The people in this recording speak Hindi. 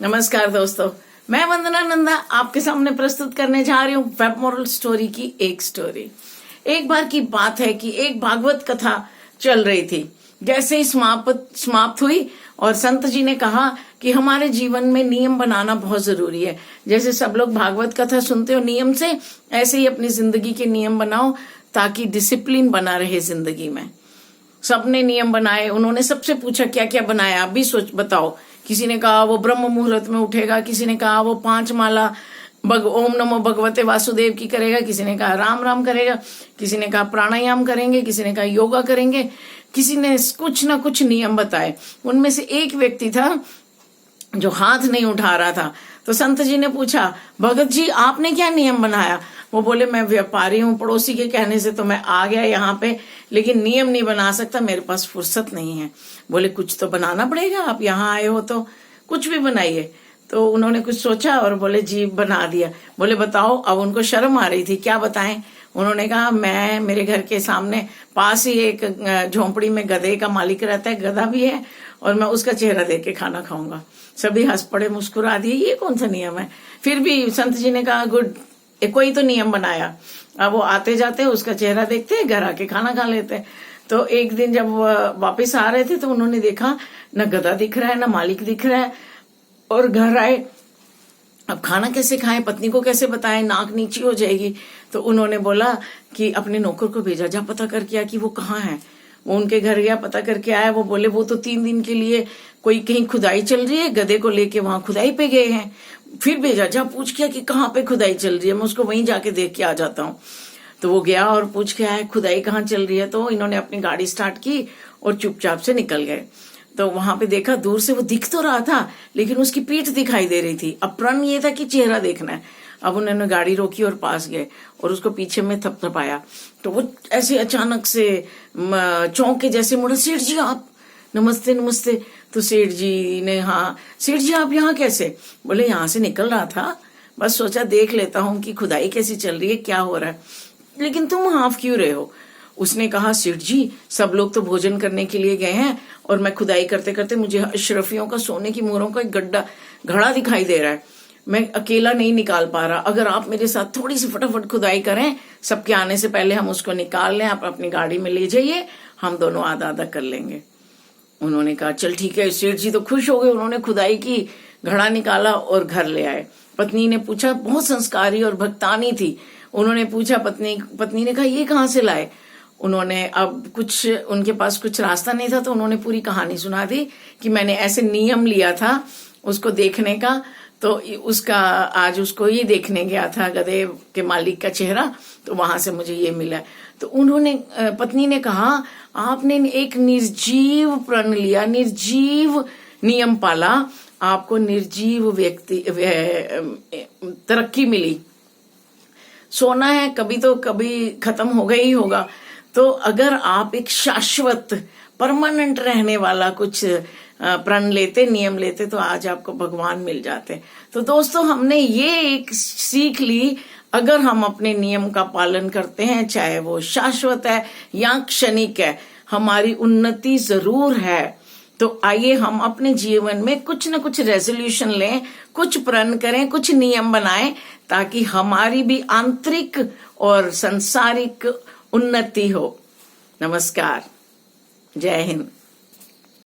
नमस्कार दोस्तों, मैं वंदना नंदा आपके सामने प्रस्तुत करने जा रही हूँ वेब मॉरल स्टोरी की एक स्टोरी। एक बार की बात है कि एक भागवत कथा चल रही थी। जैसे ही समाप्त हुई और संत जी ने कहा कि हमारे जीवन में नियम बनाना बहुत जरूरी है। जैसे सब लोग भागवत कथा सुनते हो नियम से, ऐसे ही अपनी जिंदगी के नियम बनाओ ताकि डिसिप्लिन बना रहे जिंदगी में। सबने नियम बनाए। उन्होंने सबसे पूछा क्या क्या बनाया, अभी सोच बताओ। किसी ने कहा वो ब्रह्म मुहूर्त में उठेगा, किसी ने कहा वो 5 माला ओम नमो भगवते वासुदेव की करेगा, किसी ने कहा राम राम करेगा, किसी ने कहा प्राणायाम करेंगे, किसी ने कहा योगा करेंगे, किसी ने कुछ ना कुछ नियम बताए। उनमें से एक व्यक्ति था जो हाथ नहीं उठा रहा था। तो संत जी ने पूछा, भगत जी आपने क्या नियम बनाया? वो बोले, मैं व्यापारी हूँ, पड़ोसी के कहने से तो मैं आ गया यहाँ पे, लेकिन नियम नहीं बना सकता, मेरे पास फुर्सत नहीं है। बोले, कुछ तो बनाना पड़ेगा, आप यहाँ आए हो तो कुछ भी बनाइए। तो उन्होंने कुछ सोचा और बोले, जी बना दिया। बोले, बताओ। अब उनको शर्म आ रही थी, क्या बताएं। उन्होंने कहा, मैं मेरे घर के सामने पास ही एक झोंपड़ी में गधे का मालिक रहता है, गधा भी है, और मैं उसका चेहरा देख के खाना खाऊंगा। सभी हंस पड़े, मुस्कुरा दिए, ये कौन सा नियम है। फिर भी संत जी ने कहा, गुड, कोई तो नियम बनाया। अब वो आते जाते उसका चेहरा देखते, घर आके खाना खा लेते। तो एक दिन जब वापस आ रहे थे तो उन्होंने देखा न गधा दिख रहा है, न मालिक दिख रहा है, और घर आए। अब खाना कैसे खाएं, पत्नी को कैसे बताएं, नाक नीची हो जाएगी। तो उन्होंने बोला कि अपने नौकर को भेजा, जा पता करके आ कि वो कहाँ है। वो उनके घर गया, पता करके आया। वो बोले, वो तो 3 दिन के लिए कोई कहीं खुदाई चल रही है, गधे को लेके वहां खुदाई पे गए हैं। फिर भेजा, जा पूछ किया कि कहाँ पे खुदाई चल रही है, मैं उसको वहीं जाके देख के आ जाता हूँ। तो वो गया और पूछ के आया खुदाई कहाँ चल रही है। तो इन्होंने अपनी गाड़ी स्टार्ट की और चुपचाप से निकल गए। तो वहां पे देखा, दूर से वो दिख तो रहा था लेकिन उसकी पीठ दिखाई दे रही थी। अब प्रण ये था कि चेहरा देखना है। अब उन्होंने गाड़ी रोकी और पास गए और उसको पीछे में थपथपाया। तो वो ऐसे अचानक से चौंक के जैसे मुड़ा, सेठ जी आप, नमस्ते नमस्ते। तो सेठ जी ने, हाँ सेठ जी आप यहाँ कैसे? बोले, यहाँ से निकल रहा था, बस सोचा देख लेता हूँ कि खुदाई कैसी चल रही है, क्या हो रहा है, लेकिन तुम हाफ क्यों रहे हो? उसने कहा, सेठ जी सब लोग तो भोजन करने के लिए गए हैं और मैं खुदाई करते करते मुझे अशरफियों का सोने की मोहरों का एक घड़ा दिखाई दे रहा है, मैं अकेला नहीं निकाल पा रहा। अगर आप मेरे साथ थोड़ी सी फटाफट खुदाई करें, सबके आने से पहले हम उसको निकाल लें, आप अपनी गाड़ी में ले जाइए, हम दोनों आधा आधा कर लेंगे। उन्होंने कहा, चल ठीक है। सेठ जी तो खुश हो गए, उन्होंने खुदाई की, घड़ा निकाला और घर ले आए। पत्नी ने पूछा, बहुत संस्कारी और भक्तानी थी, उन्होंने पूछा, पत्नी ने कहा, ये कहाँ से लाए? उन्होंने, अब कुछ उनके पास कुछ रास्ता नहीं था तो उन्होंने पूरी कहानी सुना दी कि मैंने ऐसे नियम लिया था उसको देखने का, तो उसका आज उसको ये देखने गया था गधे के मालिक का चेहरा, तो वहां से मुझे ये मिला। तो उन्होंने, पत्नी ने कहा, आपने एक निर्जीव प्रण लिया, निर्जीव नियम पाला, आपको निर्जीव व्यक्ति तरक्की मिली। सोना है कभी तो कभी खत्म होगा ही होगा, तो अगर आप एक शाश्वत परमानेंट रहने वाला कुछ प्रण लेते, नियम लेते, तो आज आपको भगवान मिल जाते। तो दोस्तों, हमने ये एक सीख ली, अगर हम अपने नियम का पालन करते हैं, चाहे वो शाश्वत है या क्षणिक है, हमारी उन्नति जरूर है। तो आइए हम अपने जीवन में कुछ न कुछ रेजोल्यूशन लें, कुछ प्रण करें, कुछ नियम बनाएं, ताकि हमारी भी आंतरिक और सांसारिक उन्नति हो। नमस्कार, जय हिंद।